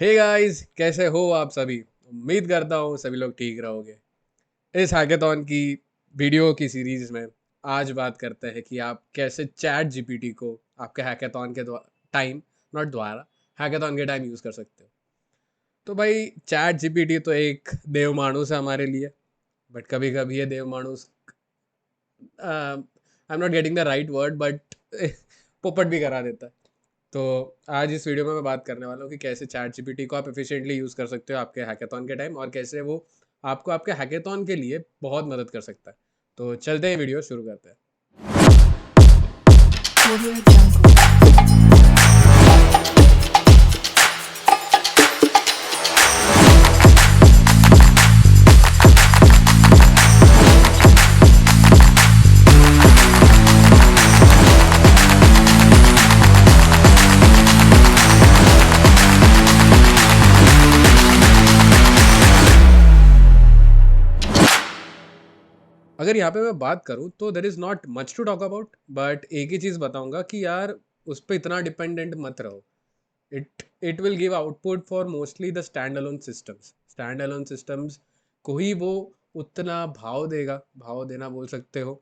Hey guys, कैसे हो आप सभी। उम्मीद करता हूँ सभी लोग ठीक रहोगे। इस हैकेथॉन की वीडियो की सीरीज में आज बात करते हैं कि आप कैसे चैट जीपीटी को आपके हैकेथॉन के टाइम नॉट द्वारा हैकेथॉन के टाइम यूज़ कर सकते हो। तो भाई चैट जीपीटी तो एक देव मानुस है हमारे लिए। बट कभी कभी ये देव मानुस I am not getting the right word but पोपट भी करा देता है। तो आज इस वीडियो में मैं बात करने वाला हूँ कि कैसे चैट जीपीटी को आप एफिशिएंटली यूज़ कर सकते हो आपके हैकेथॉन के टाइम, और कैसे वो आपको आपके हैकेथॉन के लिए बहुत मदद कर सकता है। तो चलते हैं, वीडियो शुरू करते हैं। Audio Jungle. अगर यहाँ पे मैं बात करूँ तो there is not much to talk about, but एक ही चीज़ बताऊँगा कि यार उस पर इतना डिपेंडेंट मत रहो। It will give output for mostly the stand alone systems को ही वो उतना भाव देगा, भाव देना बोल सकते हो।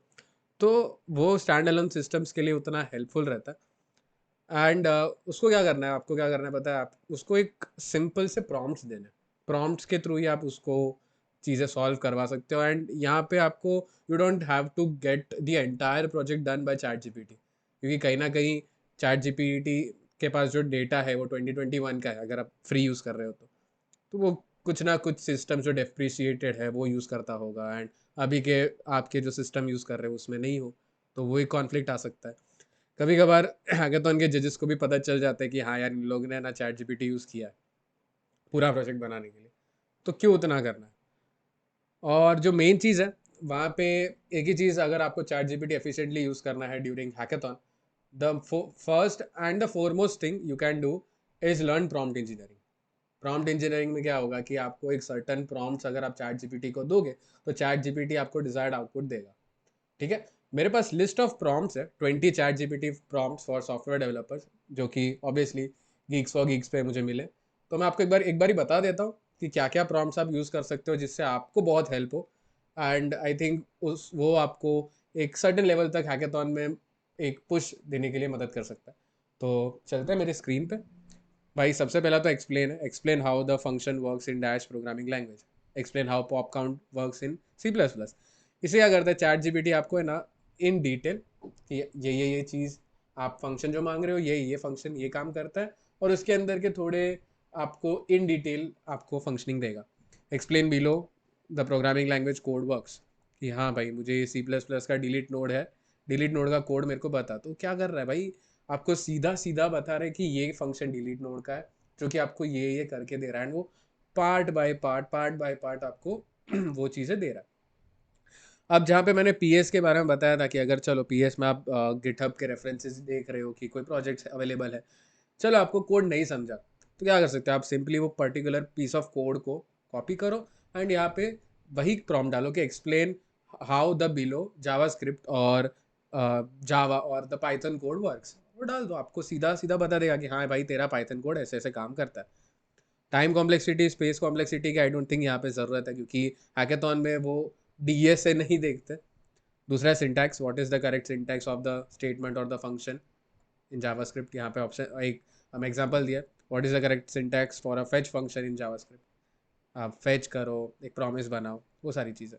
तो वो स्टैंड अलोन सिस्टम्स के लिए उतना हेल्पफुल रहता है। एंड उसको क्या करना है, आपको क्या करना है पता है, आप उसको एक सिंपल से प्रॉम्प्ट्स देना है। प्रॉम्प्ट्स के थ्रू ही आप उसको चीज़ें सॉल्व करवा सकते हो। एंड यहाँ पे आपको you don't have to get the entire project done by ChatGPT, क्योंकि कहीं ना कहीं चैट जीपीटी के पास जो डेटा है वो 2021 का है, अगर आप फ्री यूज़ कर रहे हो तो वो कुछ ना कुछ सिस्टम जो डेप्रिशिएटेड है वो यूज़ करता होगा। एंड अभी के आपके जो सिस्टम यूज़ कर रहे हो उसमें नहीं हो, तो वो एक कॉन्फ्लिक्ट आ सकता है। कभी कभार हैकाथॉन के जजेस को भी पता चल जाता है कि हाँ यार, इन लोगों ने ना चैट जीपीटी यूज़ किया है पूरा प्रोजेक्ट बनाने के लिए, तो क्यों उतना करना है। और जो मेन चीज़ है वहाँ पे, एक ही चीज़, अगर आपको चैट जीपीटी एफिशिएंटली यूज़ करना है during hackathon, the first and the foremost thing you can do is learn prompt engineering. Prompt engineering में क्या होगा कि आपको एक सर्टन प्रॉम्प्ट्स अगर आप चैट जीपीटी को दोगे तो चैट जीपीटी आपको डिजायर्ड आउटपुट देगा। ठीक है। मेरे पास लिस्ट ऑफ प्रॉम्प्ट्स है, 20 chat GPT prompts for software developers, जो कि ऑब्वियसली गीक्स फॉर गीक्स पे मुझे मिले। तो मैं आपको एक बार ही बता देता हूँ कि क्या क्या प्रॉम्प्ट्स आप यूज़ कर सकते हो जिससे आपको बहुत हेल्प हो। एंड आई थिंक उस वो आपको एक सर्टन लेवल तक हैकेथॉन में एक पुश देने के लिए मदद कर सकता है। तो चलते हैं मेरे स्क्रीन पे। भाई सबसे पहला तो explain how the function works in dash programming language. Explain how pop count works in C++। इसे क्या करता है, चैट जीपीटी आपको है ना इन डिटेल कि ये चीज़, आप फंक्शन जो मांग रहे हो ये फंक्शन ये काम करता है, और उसके अंदर के थोड़े आपको इन डिटेल आपको फंक्शनिंग देगा। Explain below the programming language code works, कि हाँ भाई मुझे C++ का डिलीट नोड है, डिलीट नोड का कोड मेरे को बता। तो क्या कर रहा है भाई, आपको सीधा सीधा बता रहे कि ये फंक्शन डिलीट नोड का है, जो कि आपको ये करके दे रहा है। वो पार्ट बाय पार्ट आपको वो चीज़ें दे रहा है। अब जहाँ पे मैंने पीएस के बारे में बताया था कि अगर चलो पीएस में आप गिटहब के रेफरेंसेस देख रहे हो कि कोई प्रोजेक्ट अवेलेबल है, चलो आपको कोड नहीं समझा तो क्या कर सकते हो, आप सिंपली वो पर्टिकुलर पीस ऑफ कोड को कॉपी करो एंड यहाँ पे वही प्रॉम्प्ट डालो कि explain how the below Java script और जावा और द पाइथन कोड वर्क्स, वो डाल दो, आपको सीधा सीधा बता देगा कि हाँ भाई तेरा पाइथन कोड ऐसे ऐसे काम करता है। टाइम कॉम्प्लेक्सिटी स्पेस कॉम्प्लेक्सिटी की आई डोंट थिंक यहाँ पे ज़रूरत है, क्योंकि हैकेथॉन में वो डीएस से नहीं देखते। दूसरा syntax, what is the correct syntax of the statement और द फंक्शन इन जावास्क्रिप्ट। यहाँ पे ऑप्शन एक हम एग्जांपल दिया, what is the correct syntax for a fetch function in JavaScript. आप फेच करो, एक प्रॉमिस बनाओ, वो सारी चीज़ें।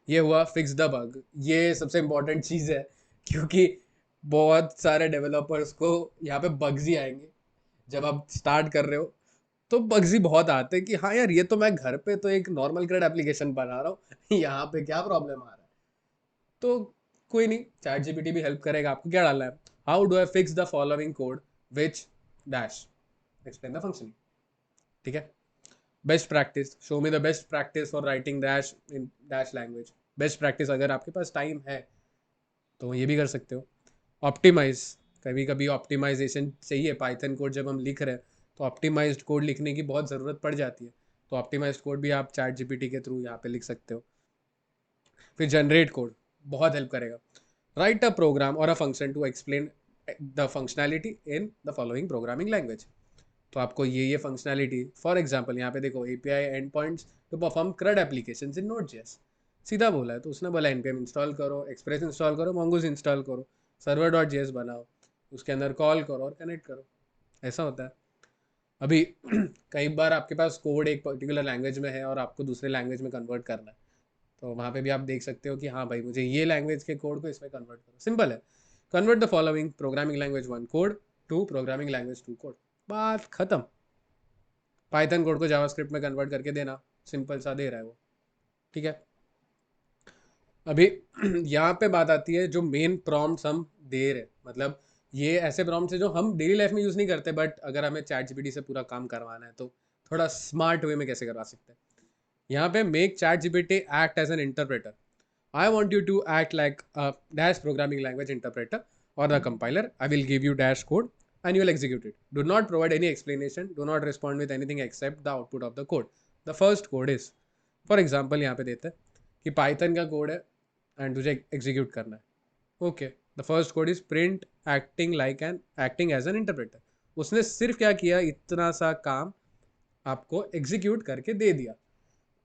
ये हुआ फिक्स द बग, ये सबसे इंपॉर्टेंट चीज़ है, क्योंकि बहुत सारे डेवलपर्स को यहाँ पे बग्स ही आएंगे जब आप स्टार्ट कर रहे हो। तो बग्स ही बहुत आते हैं कि हाँ यार, ये तो मैं घर पे तो एक नॉर्मल ग्रेड एप्लीकेशन बना रहा हूँ यहाँ पे क्या प्रॉब्लम आ रहा है। तो कोई नहीं, चैट जीपीटी भी हेल्प करेगा। आपको क्या डालना है, how do I fix the following code which dash, explain the function. ठीक है। Best practice, show me the best practice for writing dash in dash language. Best practice, अगर आपके पास टाइम है तो ये भी कर सकते हो। ऑप्टिमाइज, कभी कभी ऑप्टिमाइजेशन चाहिए, पाइथन कोड जब हम लिख रहे हैं तो ऑप्टिमाइज्ड कोड लिखने की बहुत ज़रूरत पड़ जाती है। तो ऑप्टिमाइज्ड कोड भी आप चैट जीपीटी के थ्रू यहाँ पे लिख सकते हो। फिर जनरेट कोड बहुत हेल्प करेगा। Write a program or a function to explain the functionality in the following programming language. तो आपको ये फंक्शनैलिटी, फॉर एग्जांपल यहाँ पे देखो API end points to perform CRUD applications in Node.js, सीधा बोला है। तो उसने बोला npm इंस्टॉल करो, एक्सप्रेस इंस्टॉल करो, mongoose इंस्टॉल करो, server.js बनाओ, उसके अंदर कॉल करो और कनेक्ट करो, ऐसा होता है। अभी कई बार आपके पास कोड एक पर्टिकुलर लैंग्वेज में है और आपको दूसरे लैंग्वेज में कन्वर्ट करना है, तो वहाँ पे भी आप देख सकते हो कि हाँ भाई मुझे ये लैंग्वेज के कोड को इसमें कन्वर्ट करो, सिंपल है। Convert the following programming language 1 code to programming language 2 code, बात खत्म। पाइथन कोड को जावास्क्रिप्ट में कन्वर्ट करके देना, सिंपल सा दे रहा है वो, ठीक है। अभी यहाँ पे बात आती है जो मेन प्रॉम्प्ट्स हम दे रहे, मतलब ये ऐसे प्रॉम्प्ट्स है जो हम डेली लाइफ में यूज़ नहीं करते, बट अगर हमें चैट जीपीटी से पूरा काम करवाना है तो थोड़ा स्मार्ट वे में कैसे करवा सकते हैं। यहाँ पे make ChatGPT act as an interpreter. I want you to act like a dash programming language interpreter or the compiler. I will give you dash code and you will execute it. Do not provide any explanation. Do not respond with anything except the output of the code. The first code is, for example, यहाँ पे देते हैं कि Python का code है and तुझे execute करना है। Okay, the first code is print acting as an interpreter. उसने सिर्फ क्या किया, इतना सा काम आपको एग्जीक्यूट करके दे दिया।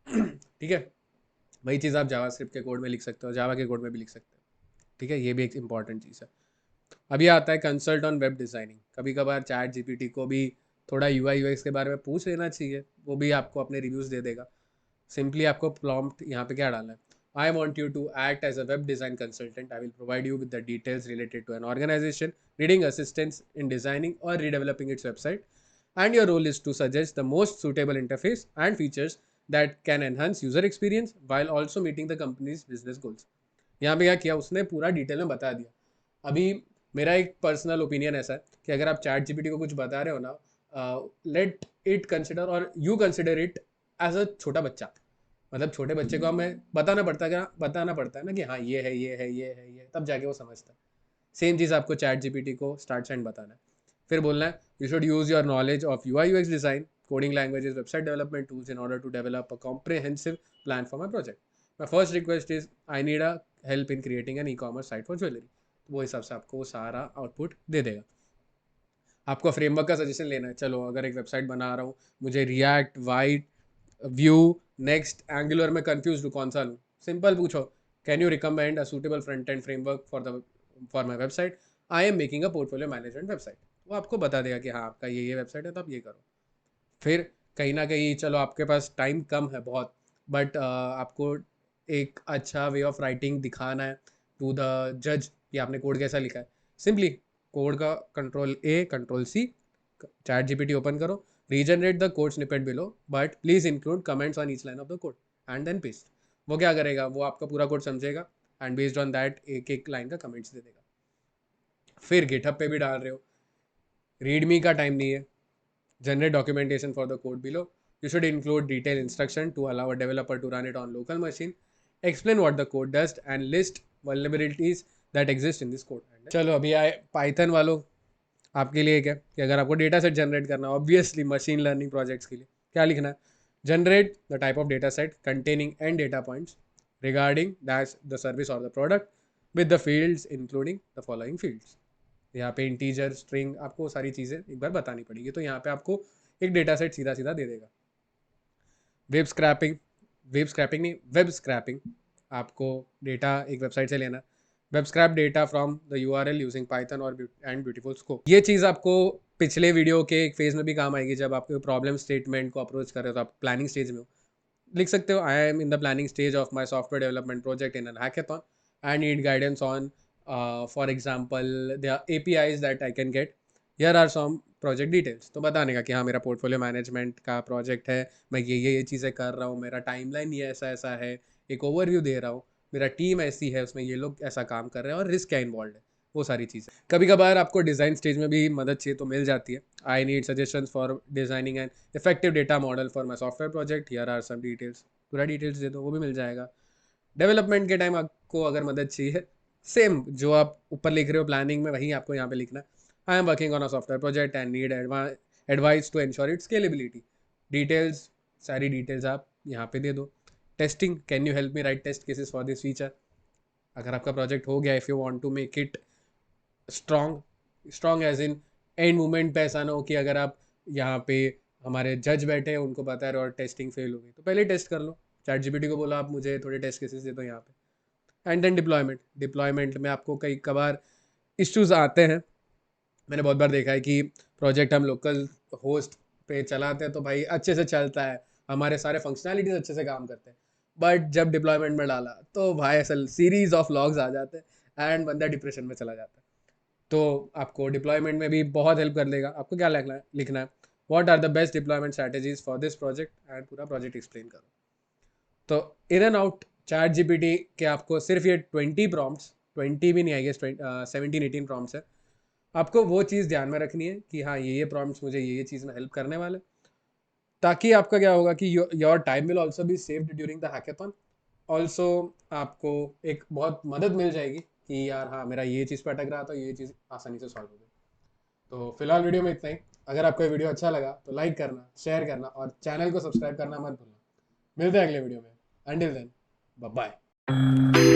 ठीक है, वही चीज़ आप जावास्क्रिप्ट के कोड में लिख सकते हो, जावा के कोड में भी लिख सकते हो, ठीक है। ये भी एक इंपॉर्टेंट चीज़ है। अभी आता है कंसल्ट ऑन वेब डिज़ाइनिंग। कभी कभार चैट जीपीटी को भी थोड़ा UI UX के बारे में पूछ लेना चाहिए, वो भी आपको अपने रिव्यूज़ दे देगा। सिंपली आपको प्रॉम्प्ट यहाँ पे क्या डालना है, I want you to act as a web design consultant. I will provide you with the details related to an organisation reading assistance in designing और redeveloping its website, and your role is to suggest the most suitable interface and features that can enhance user experience while also meeting the company's business goals। यहाँ पे क्या किया उसने, पूरा detail में बता दिया। अभी मेरा एक पर्सनल ओपिनियन ऐसा है कि अगर आप चैट जीपीटी को कुछ बता रहे हो ना, let it consider or you consider it as a छोटा बच्चा। मतलब छोटे बच्चे को हमें बताना पड़ता है ना कि हाँ ये है ये है ये है ये, तब जाके वो समझता है। सेम चीज़ आपको चैट जीपीटी को स्टार्ट से एंड बताना है। फिर बोलना है you should use your knowledge of UI UX design, coding languages, website development tools in order to develop a comprehensive plan for my project. My first request is I need a help in creating an e-commerce site for jewellery. तो वो हिसाब से आपको वो सारा output दे देगा। आपको framework का सजेशन लेना है, चलो अगर एक वेबसाइट बना रहा हूँ, मुझे react, white, view, next, angular में कंफ्यूज हूँ, कौन सा लूँ। सिंपल पूछो, can you recommend a suitable front end framework for my website, I am making a portfolio management website. वो आपको बता देगा कि हाँ आपका ये वेबसाइट है तो आप ये करो। फिर कहीं ना कहीं चलो आपके पास टाइम कम है बहुत, बट आपको एक अच्छा वे ऑफ राइटिंग दिखाना है टू द जज कि आपने कोड कैसा लिखा है। सिंपली कोड का Ctrl+A Ctrl+C, ChatGPT open करो, regenerate the code snippet below but please include comments on each line of the code and then paste. वो क्या करेगा, वो आपका पूरा कोड समझेगा एंड बेस्ड ऑन दैट एक एक लाइन का कमेंट्स दे देगा। फिर गिटहब पे भी डाल रहे हो, रीडमी का टाइम नहीं है, generate documentation for the code below. You should include detailed instruction to allow a developer to run it on local machine. Explain what the code does and list vulnerabilities that exist in this code. चलो अभी आए Python वालों, आपके लिए क्या कि अगर आपको डेटा सेट जनरेट करना, ऑब्वियसली मशीन लर्निंग प्रोजेक्ट्स के लिए क्या लिखना है, generate the type of data set containing and data points regarding that the service और the product with the fields including the following fields. यहाँ पे इंटीजर, स्ट्रिंग, आपको सारी चीज़ें एक बार बतानी पड़ेगी। तो यहाँ पे आपको एक डेटा सेट सीधा सीधा दे देगा। वेब स्क्रैपिंग नहीं, वेब स्क्रैपिंग, आपको डेटा एक वेबसाइट से लेना, web scrap data from the URL using Python और एंड ब्यूटीफुल स्कोप। ये चीज़ आपको पिछले वीडियो के एक फेज में भी काम आएगी, जब आपको प्रॉब्लम स्टेटमेंट को अप्रोच कर रहे हो तो आप प्लानिंग स्टेज में हो, लिख सकते हो I am in the planning stage of my software development project in an hackathon, I need guidance on for example the APIs that I can get, here are some project details. तो बताने का कि हाँ मेरा portfolio management का project है, मैं ये चीज़ें कर रहा हूँ, मेरा टाइमलाइन ये ऐसा ऐसा है, एक ओवरव्यू दे रहा हूँ, मेरा टीम ऐसी है, उसमें ये लोग ऐसा काम कर रहे हैं और रिस्क क्या इन्वॉल्व है, वो सारी चीज़ें। कभी कभार आपको डिज़ाइन स्टेज में भी मदद चाहिए तो मिल जाती है। I need suggestions for designing an effective data model for my software project, here are some details, पूरा डिटेल्स दे दो, वो भी मिल जाएगा। डेवलपमेंट के टाइम आपको अगर मदद चाहिए, सेम जो आप ऊपर लिख रहे हो प्लानिंग में, वहीं आपको यहाँ पे लिखना है, I am working on a software project and need advice to ensure it scalability. Details, सारी डिटेल्स आप यहाँ पे दे दो। Testing, can you help me write test cases for this feature. अगर आपका प्रोजेक्ट हो गया, if you want to make it strong, strong as in end moment पे ऐसा ना हो कि अगर आप यहाँ पे हमारे जज बैठे हैं, उनको पता है और टेस्टिंग फेल हो गई, तो पहले टेस्ट कर लो। चैट जीपीटी को बोला आप मुझे थोड़े टेस्ट केसेस दे दो यहाँ पे। एंड देन डिप्लॉयमेंट में आपको कई कभार इश्यूज आते हैं। मैंने बहुत बार देखा है कि प्रोजेक्ट हम लोकल होस्ट पे चलाते हैं तो भाई अच्छे से चलता है, हमारे सारे फंक्शनैलिटीज अच्छे से काम करते हैं, बट जब डिप्लॉयमेंट में डाला तो भाई असल सीरीज ऑफ लॉग्स आ जाते हैं एंड बंदा डिप्रेशन में चला जाता है। तो आपको डिप्लॉयमेंट में भी बहुत हेल्प कर देगा। आपको क्या लिखना है what are the best deployment strategies for this project, and पूरा प्रोजेक्ट एक्सप्लेन करो। तो in and out ChatGPT के आपको सिर्फ ये 20 प्रॉम्प्ट्स, 20 भी नहीं आई गेस, 17-18 प्रॉम्प्ट्स है। आपको वो चीज़ ध्यान में रखनी है कि हाँ ये प्रॉम्प्ट्स मुझे ये चीज़ में हेल्प करने वाले, ताकि आपका क्या होगा कि your time will also be saved during the hackathon. Also आपको एक बहुत मदद मिल जाएगी कि यार हाँ मेरा ये चीज़ पे अटक रहा था, ये चीज़ आसानी से सॉल्व हो गई। तो फिलहाल वीडियो में इतना ही। अगर आपको ये वीडियो अच्छा लगा तो लाइक करना, शेयर करना और चैनल को सब्सक्राइब करना मत भूलना। मिलते हैं अगले वीडियो में। Until then, bye bye.